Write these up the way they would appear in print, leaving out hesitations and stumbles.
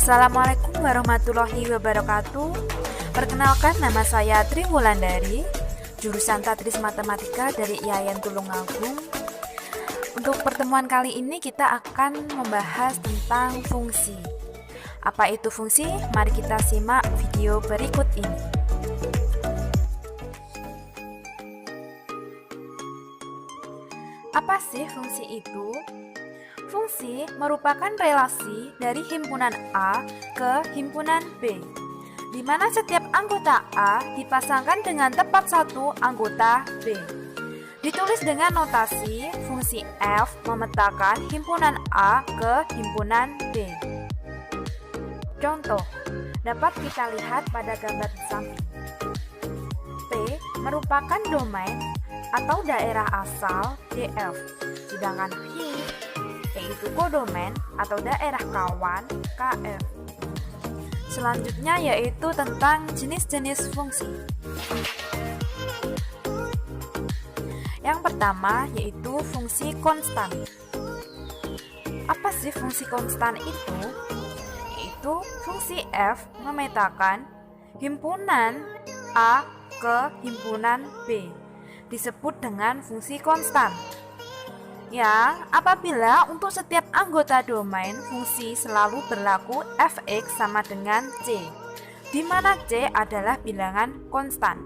Assalamualaikum warahmatullahi wabarakatuh. Perkenalkan, nama saya Tri Wulandari, jurusan Tadris Matematika dari IAIN Tulungagung. Untuk pertemuan kali ini kita akan membahas tentang fungsi. Apa itu fungsi? Mari kita simak video berikut ini. Apa sih fungsi itu? Fungsi merupakan relasi dari himpunan A ke himpunan B, di mana setiap anggota A dipasangkan dengan tepat satu anggota B. Ditulis dengan notasi fungsi F memetakan himpunan A ke himpunan B. Contoh, dapat kita lihat pada gambar di samping. P merupakan domain atau daerah asal DF, sedangkan Hi yaitu kodomen atau daerah kawan KF. Selanjutnya yaitu tentang jenis-jenis fungsi. Yang pertama yaitu fungsi konstan. Apa sih fungsi konstan itu? Yaitu fungsi F memetakan himpunan A ke himpunan B, disebut dengan fungsi konstan. Ya, apabila untuk setiap anggota domain fungsi selalu berlaku fx sama dengan c, di mana c adalah bilangan konstan.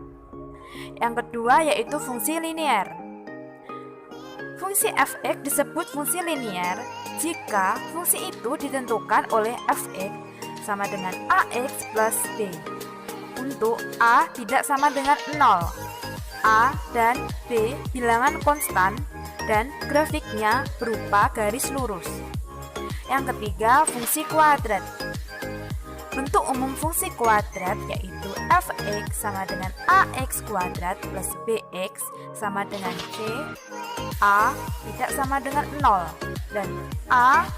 Yang kedua yaitu fungsi linear. Fungsi fx disebut fungsi linear jika fungsi itu ditentukan oleh fx sama dengan ax plus b. Untuk a tidak sama dengan 0, a dan b bilangan konstan, dan grafiknya berupa garis lurus. Yang ketiga, fungsi kuadrat. Bentuk umum fungsi kuadrat yaitu fx sama dengan ax kuadrat plus bx sama dengan c, a tidak sama dengan 0, dan a,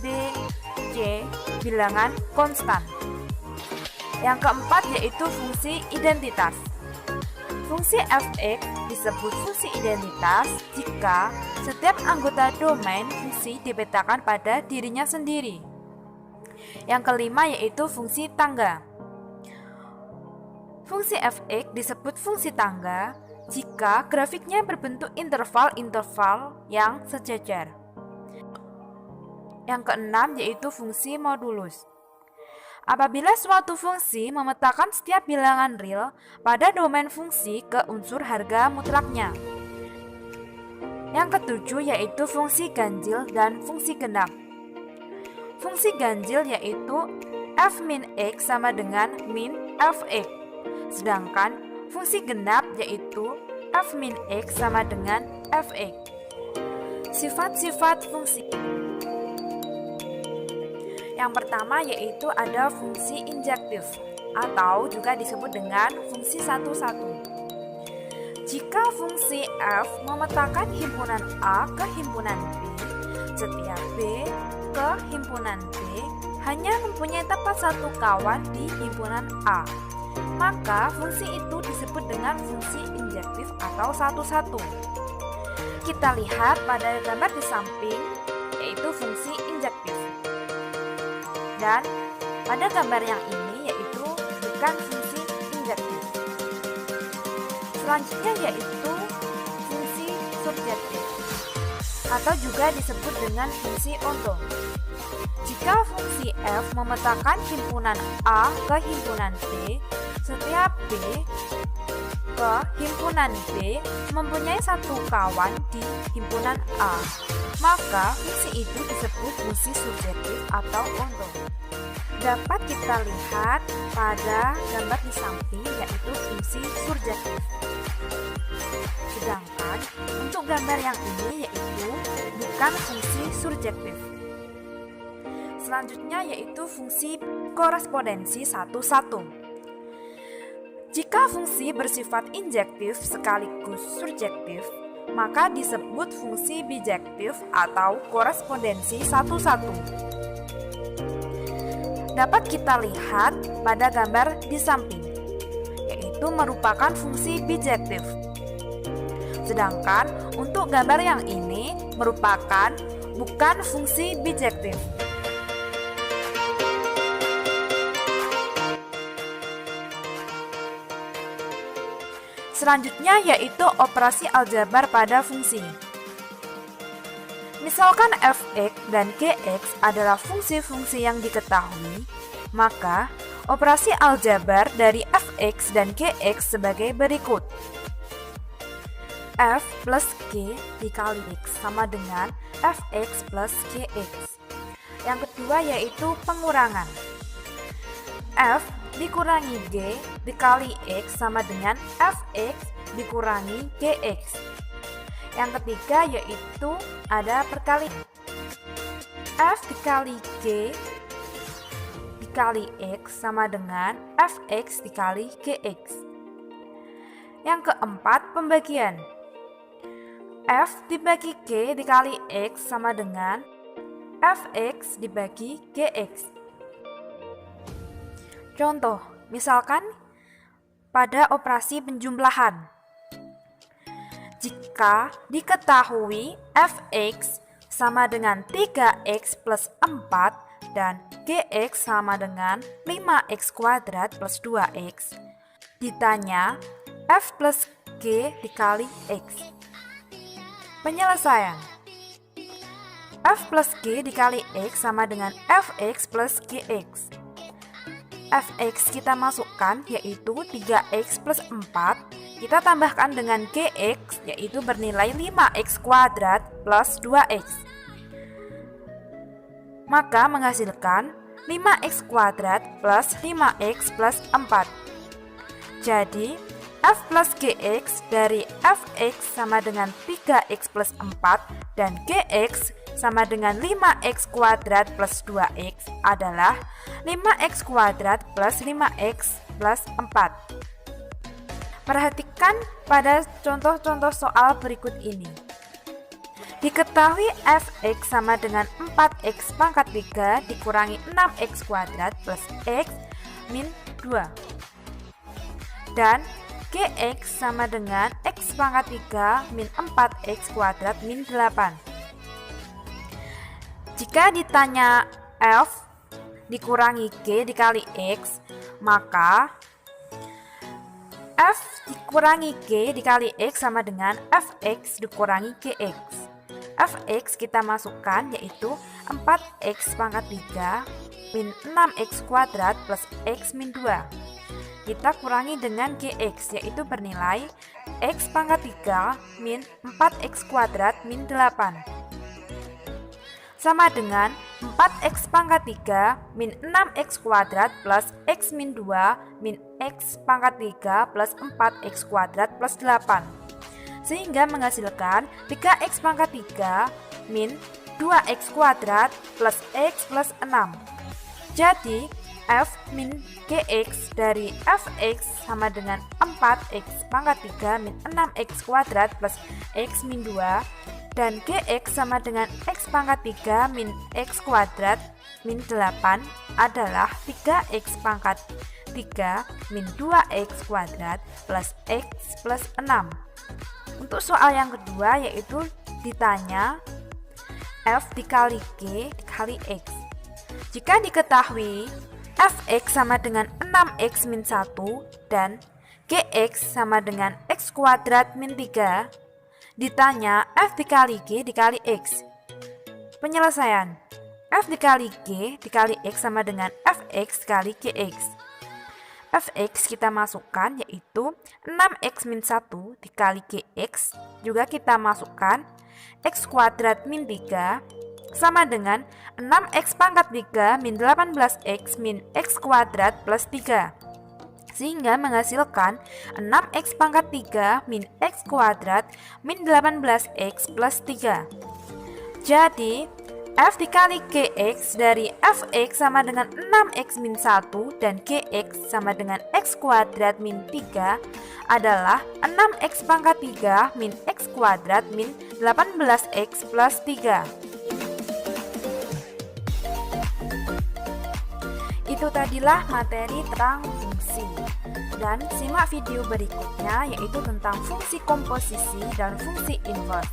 b, c bilangan konstan. Yang keempat yaitu fungsi identitas. Fungsi fx disebut fungsi identitas jika setiap anggota domain fungsi dipetakan pada dirinya sendiri. Yang kelima yaitu fungsi tangga. Fungsi fx disebut fungsi tangga jika grafiknya berbentuk interval-interval yang sejajar. Yang keenam yaitu fungsi modulus. Apabila suatu fungsi memetakan setiap bilangan real pada domain fungsi ke unsur harga mutlaknya. Yang ketujuh yaitu fungsi ganjil dan fungsi genap. Fungsi ganjil yaitu f min x sama dengan min fx, sedangkan fungsi genap yaitu f min x sama dengan fx. Sifat-sifat fungsi. Yang pertama yaitu ada fungsi injektif atau juga disebut dengan fungsi satu-satu. Jika fungsi f memetakan himpunan A ke himpunan B, setiap B ke himpunan B hanya mempunyai tepat satu kawan di himpunan A, maka fungsi itu disebut dengan fungsi injektif atau satu-satu. Kita lihat pada gambar di samping yaitu fungsi injektif. Dan pada gambar yang ini yaitu bukan fungsi injektif. Selanjutnya yaitu fungsi surjektif atau juga disebut dengan fungsi Onto. Jika fungsi f memetakan himpunan A ke himpunan B, setiap B ke himpunan B mempunyai satu kawan di himpunan A, maka fungsi itu disebut fungsi surjektif atau Onto. Dapat kita lihat pada gambar di samping yaitu fungsi surjektif. Sedangkan untuk gambar yang ini yaitu bukan fungsi surjektif. Selanjutnya yaitu fungsi korespondensi satu-satu. Jika fungsi bersifat injektif sekaligus surjektif, maka disebut fungsi bijektif atau korespondensi satu-satu. Dapat kita lihat pada gambar di samping, yaitu merupakan fungsi bijektif. Sedangkan untuk gambar yang ini merupakan bukan fungsi bijektif. Selanjutnya yaitu operasi aljabar pada fungsi. Misalkan f(x) dan g(x) adalah fungsi-fungsi yang diketahui, maka operasi aljabar dari f(x) dan g(x) sebagai berikut. F plus G dikali X sama dengan fx plus gx. Yang kedua yaitu pengurangan. F dikurangi G dikali X sama dengan fx dikurangi gx. Yang ketiga yaitu ada perkalian. F dikali G dikali X sama dengan fx dikali gx. Yang keempat pembagian. F dibagi G dikali X sama dengan fx dibagi gx. Contoh, misalkan pada operasi penjumlahan. Jika diketahui fx sama dengan 3x plus 4 dan gx sama dengan 5x kuadrat plus 2x, ditanya f plus g dikali x. Penyelesaian. F plus G dikali X sama dengan fx plus gx. Fx kita masukkan yaitu 3x plus 4, kita tambahkan dengan gx yaitu bernilai 5x kuadrat plus 2x. Maka menghasilkan 5x kuadrat plus 5x plus 4. Jadi f plus gx dari fx sama dengan 3x plus 4 dan gx sama dengan 5x kuadrat plus 2x adalah 5x kuadrat plus 5x plus 4. Perhatikan pada contoh-contoh soal berikut ini. Diketahui fx sama dengan 4x pangkat 3 dikurangi 6x kuadrat plus x min 2. Dan gx sama dengan x pangkat 3 min 4x kuadrat min 8. Jika ditanya f dikurangi g dikali x, maka f dikurangi g dikali x sama dengan fx dikurangi gx. Fx kita masukkan yaitu 4x pangkat 3 min 6x kuadrat plus x min 2. Kita kurangi dengan gx yaitu bernilai x pangkat 3 min 4x kuadrat min 8 sama dengan 4x pangkat 3 min 6x kuadrat plus x min 2 min x pangkat 3 plus 4x kuadrat plus 8, sehingga menghasilkan 3x pangkat 3 min 2x kuadrat plus x plus 6. Jadi f min gx dari fx sama dengan 4x pangkat 3 min 6x kuadrat plus x min 2 dan gx sama dengan x pangkat 3 min x kuadrat min 8 adalah 3x pangkat 3 min 2x kuadrat plus x plus 6. Untuk soal yang kedua yaitu ditanya f dikali g dikali x. Jika diketahui fx sama dengan 6x min 1 dan gx sama dengan x kuadrat min 3, ditanya f dikali g dikali x. Penyelesaian. F dikali g dikali x sama dengan fx dikali gx. Fx kita masukkan yaitu 6x min 1 dikali gx, juga kita masukkan x kuadrat min 3 sama dengan 6x pangkat 3 min 18x min x kuadrat plus 3, sehingga menghasilkan 6x pangkat 3 min x kuadrat min 18x plus 3. Jadi f dikali gx dari fx sama dengan 6x min 1 dan gx sama dengan x kuadrat min 3 adalah 6x pangkat 3 min x kuadrat min 18x plus 3. Itu tadilah materi tentang fungsi. Dan simak video berikutnya yaitu tentang fungsi komposisi dan fungsi inverse.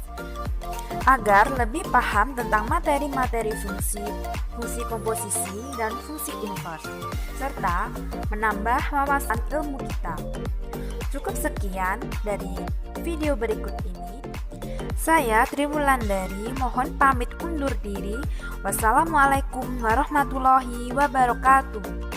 Agar lebih paham tentang materi-materi fungsi, fungsi komposisi, dan fungsi inverse, serta menambah wawasan ilmu kita. Cukup sekian dari video berikut ini. Saya Triwulandari mohon pamit undur diri. Wassalamualaikum warahmatullahi wabarakatuh.